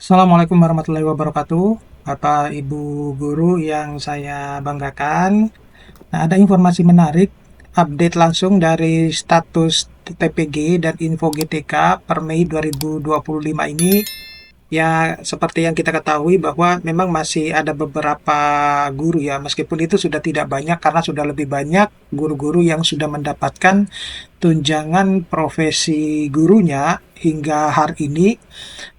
Assalamualaikum warahmatullahi wabarakatuh, Bapak Ibu guru yang saya banggakan. Nah, ada informasi menarik, update langsung dari status TPG dan info GTK per Mei 2025 ini. Ya, seperti yang kita ketahui bahwa memang masih ada beberapa guru ya, meskipun itu sudah tidak banyak karena sudah lebih banyak guru-guru yang sudah mendapatkan tunjangan profesi gurunya hingga hari ini,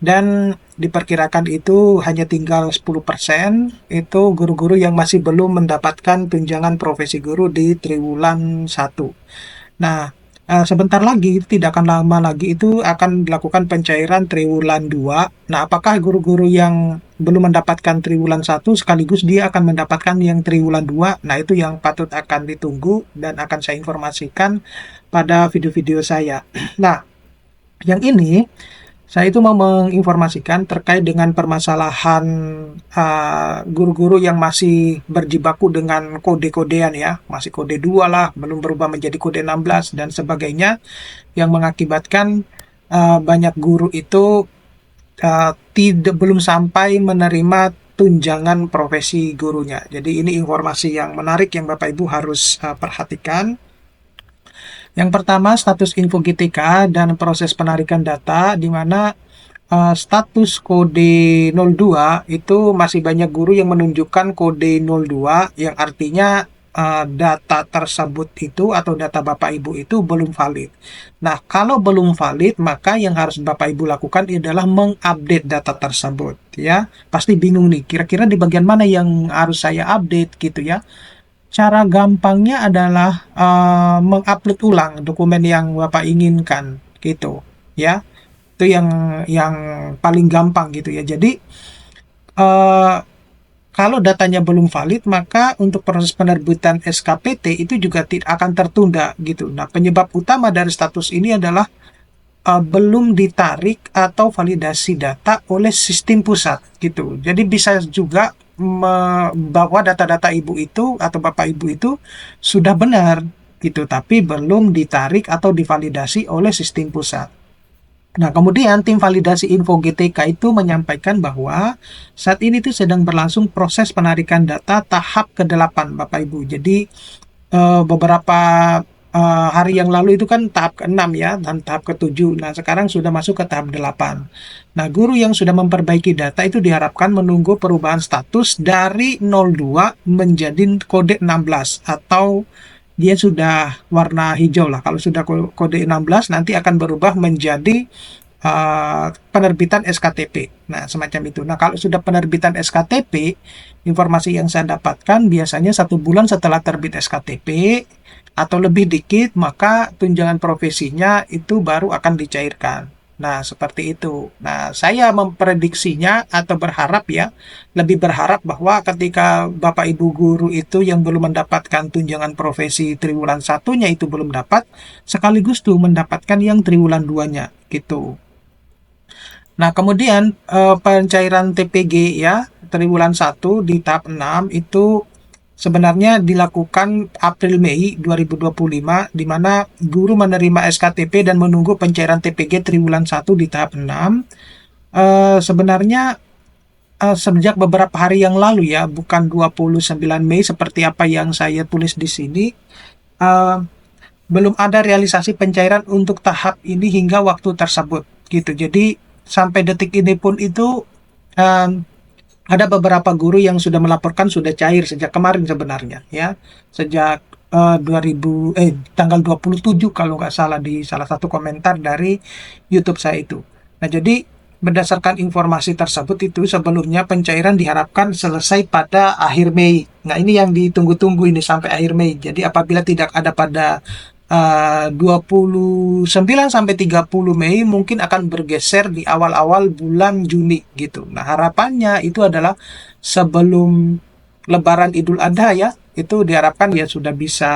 dan diperkirakan itu hanya tinggal 10% itu guru-guru yang masih belum mendapatkan tunjangan profesi guru di triwulan 1. Nah, sebentar lagi, tidak akan lama lagi itu akan dilakukan pencairan triwulan 2. Nah, apakah guru-guru yang belum mendapatkan triwulan 1 sekaligus dia akan mendapatkan yang triwulan 2? Nah, itu yang patut akan ditunggu dan akan saya informasikan pada video-video saya. Nah, yang ini saya itu mau menginformasikan terkait dengan permasalahan guru-guru yang masih berjibaku dengan kode-kodean ya, masih kode 2 lah, belum berubah menjadi kode 16 dan sebagainya, yang mengakibatkan banyak guru itu tidak belum sampai menerima tunjangan profesi gurunya. Jadi ini informasi yang menarik yang Bapak Ibu harus perhatikan. Yang pertama, status info GTK dan proses penarikan data, di mana status kode 02 itu masih banyak guru yang menunjukkan kode 02, yang artinya data tersebut itu atau data Bapak Ibu itu belum valid. Nah, kalau belum valid, maka yang harus Bapak Ibu lakukan adalah mengupdate data tersebut ya. Pasti bingung nih, kira-kira di bagian mana yang harus saya update gitu ya. Cara gampangnya adalah mengupload ulang dokumen yang Bapak inginkan gitu ya. Itu yang paling gampang gitu ya. Jadi eh, kalau datanya belum valid, maka untuk proses penerbitan SKPT itu juga tidak akan tertunda gitu. Nah, penyebab utama dari status ini adalah belum ditarik atau validasi data oleh sistem pusat gitu. Jadi bisa juga bahwa data-data ibu itu atau bapak ibu itu sudah benar gitu, tapi belum ditarik atau divalidasi oleh sistem pusat. Nah, kemudian tim validasi info GTK itu menyampaikan bahwa saat ini tuh sedang berlangsung proses penarikan data tahap ke-8, Bapak Ibu. Jadi beberapa hari yang lalu itu kan tahap ke-6 ya, dan tahap ke-7. Nah, sekarang sudah masuk ke tahap 8. Nah, guru yang sudah memperbaiki data itu diharapkan menunggu perubahan status dari 02 menjadi kode 16, atau dia sudah warna hijau lah. Kalau sudah kode 16 nanti akan berubah menjadi penerbitan SKTP. Nah, semacam itu. Nah, kalau sudah penerbitan SKTP, informasi yang saya dapatkan biasanya 1 bulan setelah terbit SKTP atau lebih dikit, maka tunjangan profesinya itu baru akan dicairkan. Nah, seperti itu. Nah, saya memprediksinya atau berharap ya, lebih berharap bahwa ketika Bapak Ibu guru itu yang belum mendapatkan tunjangan profesi triwulan satunya itu belum dapat, sekaligus tuh mendapatkan yang triwulan 2-nya gitu. Nah, kemudian pencairan TPG ya, triwulan 1 di tahap 6 itu sebenarnya dilakukan April Mei 2025, di mana guru menerima SKTP dan menunggu pencairan TPG triwulan 1 di tahap 6. Sebenarnya sejak beberapa hari yang lalu ya, bukan 29 Mei seperti apa yang saya tulis di sini, eh, belum ada realisasi pencairan untuk tahap ini hingga waktu tersebut gitu. Jadi sampai detik ini pun itu eh, ada beberapa guru yang sudah melaporkan sudah cair sejak kemarin sebenarnya ya. Sejak 2000 tanggal 27 kalau nggak salah, di salah satu komentar dari YouTube saya itu. Nah, jadi berdasarkan informasi tersebut itu sebelumnya pencairan diharapkan selesai pada akhir Mei. Nah, ini yang ditunggu-tunggu ini sampai akhir Mei. Jadi apabila tidak ada pada 29 sampai 30 Mei, mungkin akan bergeser di awal-awal bulan Juni gitu. Nah, harapannya itu adalah sebelum Lebaran Idul Adha ya, itu diharapkan ya sudah bisa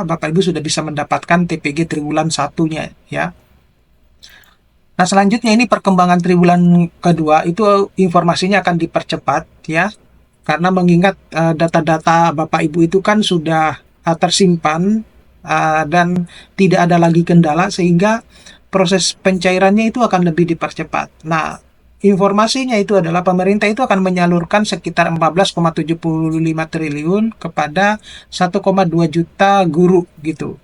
Bapak Ibu sudah bisa mendapatkan TPG triwulan satunya ya. Nah, selanjutnya ini perkembangan triwulan kedua itu informasinya akan dipercepat ya, karena mengingat data-data Bapak Ibu itu kan sudah tersimpan dan tidak ada lagi kendala, sehingga proses pencairannya itu akan lebih dipercepat. Nah, informasinya itu adalah pemerintah itu akan menyalurkan sekitar 14,75 triliun kepada 1,2 juta guru gitu.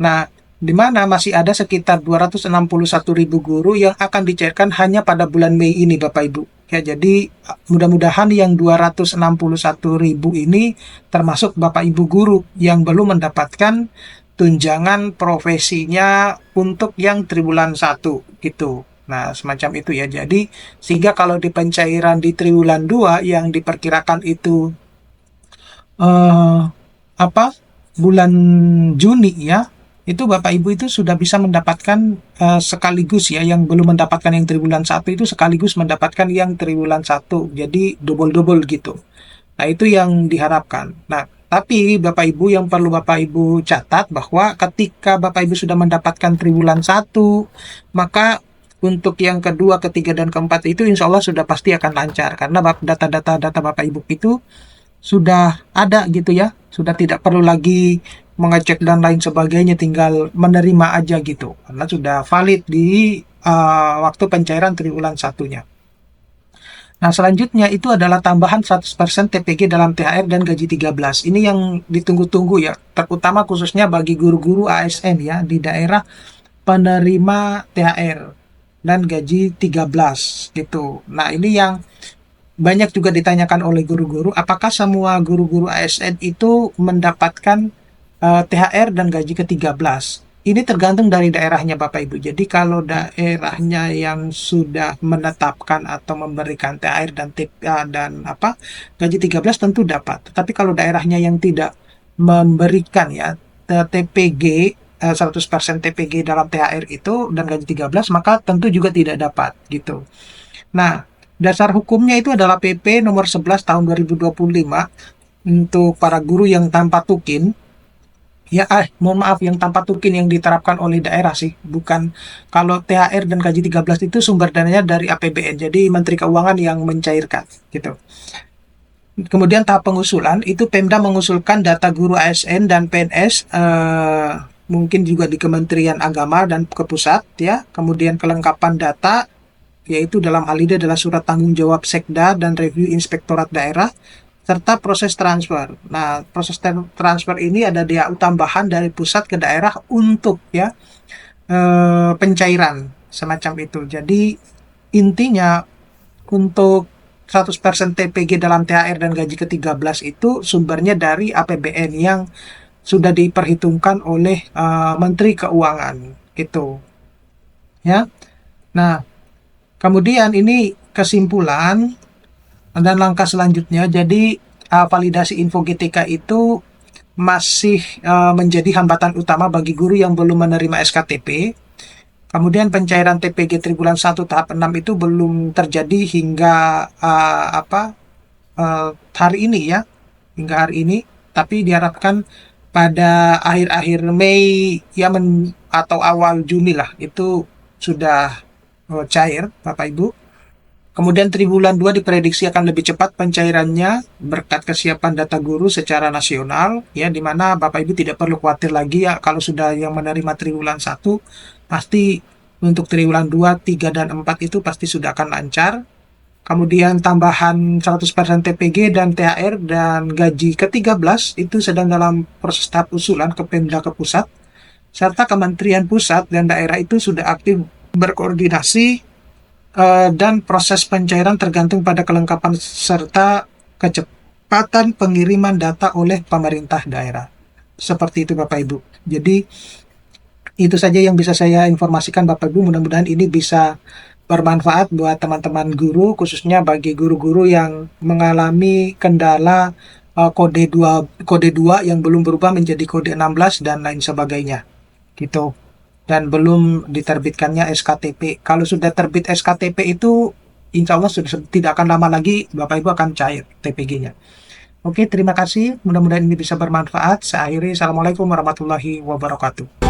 Nah, di mana masih ada sekitar 261.000 guru yang akan dicairkan hanya pada bulan Mei ini, Bapak Ibu. Ya, jadi mudah-mudahan yang 261.000 ini termasuk Bapak Ibu guru yang belum mendapatkan tunjangan profesinya untuk yang triwulan 1 gitu. Nah, semacam itu ya. Jadi, sehingga kalau di pencairan di triwulan 2 yang diperkirakan itu eh apa? Bulan Juni ya, itu Bapak Ibu itu sudah bisa mendapatkan sekaligus ya, yang belum mendapatkan yang triwulan 1 itu sekaligus mendapatkan yang triwulan 1. Jadi double-double gitu. Nah, itu yang diharapkan. Nah, tapi Bapak Ibu yang perlu Bapak Ibu catat bahwa ketika Bapak Ibu sudah mendapatkan triwulan 1, maka untuk yang kedua, ketiga, dan keempat itu insya Allah sudah pasti akan lancar. Karena data-data Bapak Ibu itu sudah ada gitu ya. Sudah tidak perlu lagi mengecek dan lain sebagainya, tinggal menerima aja gitu. Karena sudah valid di waktu pencairan triwulan satunya. Nah, selanjutnya itu adalah tambahan 100% TPG dalam THR dan gaji 13. Ini yang ditunggu-tunggu ya, terutama khususnya bagi guru-guru ASN ya di daerah penerima THR dan gaji 13 gitu. Nah, ini yang banyak juga ditanyakan oleh guru-guru, apakah semua guru-guru ASN itu mendapatkan THR dan gaji ke-13? Ini tergantung dari daerahnya Bapak Ibu. Jadi kalau daerahnya yang sudah menetapkan atau memberikan THR dan gaji 13 tentu dapat. Tapi kalau daerahnya yang tidak memberikan ya TPG 100% TPG dalam THR itu dan gaji 13, maka tentu juga tidak dapat gitu. Nah, dasar hukumnya itu adalah PP nomor 11 tahun 2025 untuk para guru yang tanpa tukin. Ya, mohon maaf, yang tanpa tukin yang diterapkan oleh daerah sih, bukan. Kalau THR dan gaji 13 itu sumber dananya dari APBN, jadi Menteri Keuangan yang mencairkan, gitu. Kemudian tahap pengusulan, itu Pemda mengusulkan data guru ASN dan PNS, mungkin juga di Kementerian Agama dan ke pusat, ya. Kemudian kelengkapan data, yaitu dalam hal ini adalah surat tanggung jawab Sekda dan review Inspektorat Daerah, serta proses transfer. Nah, proses transfer ini ada DAU tambahan dari pusat ke daerah untuk ya pencairan semacam itu. Jadi intinya untuk 100% TPG dalam THR dan gaji ke-13 itu sumbernya dari APBN yang sudah diperhitungkan oleh Menteri Keuangan gitu. Ya. Nah, kemudian ini kesimpulan dan langkah selanjutnya, jadi validasi info GTK itu masih menjadi hambatan utama bagi guru yang belum menerima SKTP. Kemudian pencairan TPG triwulan 1 tahap 6 itu belum terjadi hingga hari ini ya, hingga hari ini. Tapi diharapkan pada akhir-akhir Mei ya atau awal Juni lah itu sudah cair, Bapak Ibu. Kemudian triwulan 2 diprediksi akan lebih cepat pencairannya berkat kesiapan data guru secara nasional ya, di mana Bapak Ibu tidak perlu khawatir lagi ya, kalau sudah yang menerima triwulan 1 pasti untuk triwulan 2, 3, dan 4 itu pasti sudah akan lancar. Kemudian tambahan 100% TPG dan THR dan gaji ke-13 itu sedang dalam proses tahap usulan ke Pemda ke pusat, serta Kementerian Pusat dan daerah itu sudah aktif berkoordinasi dan proses pencairan tergantung pada kelengkapan serta kecepatan pengiriman data oleh pemerintah daerah. Seperti itu Bapak Ibu. Jadi itu saja yang bisa saya informasikan Bapak Ibu. Mudah-mudahan ini bisa bermanfaat buat teman-teman guru, khususnya bagi guru-guru yang mengalami kendala kode 2 yang belum berubah menjadi kode 16 dan lain sebagainya. Gitu. Dan belum diterbitkannya SKTP. Kalau sudah terbit SKTP itu insya Allah sudah tidak akan lama lagi Bapak Ibu akan cair TPG-nya. Oke, terima kasih. Mudah-mudahan ini bisa bermanfaat. Saya akhiri. Assalamualaikum warahmatullahi wabarakatuh.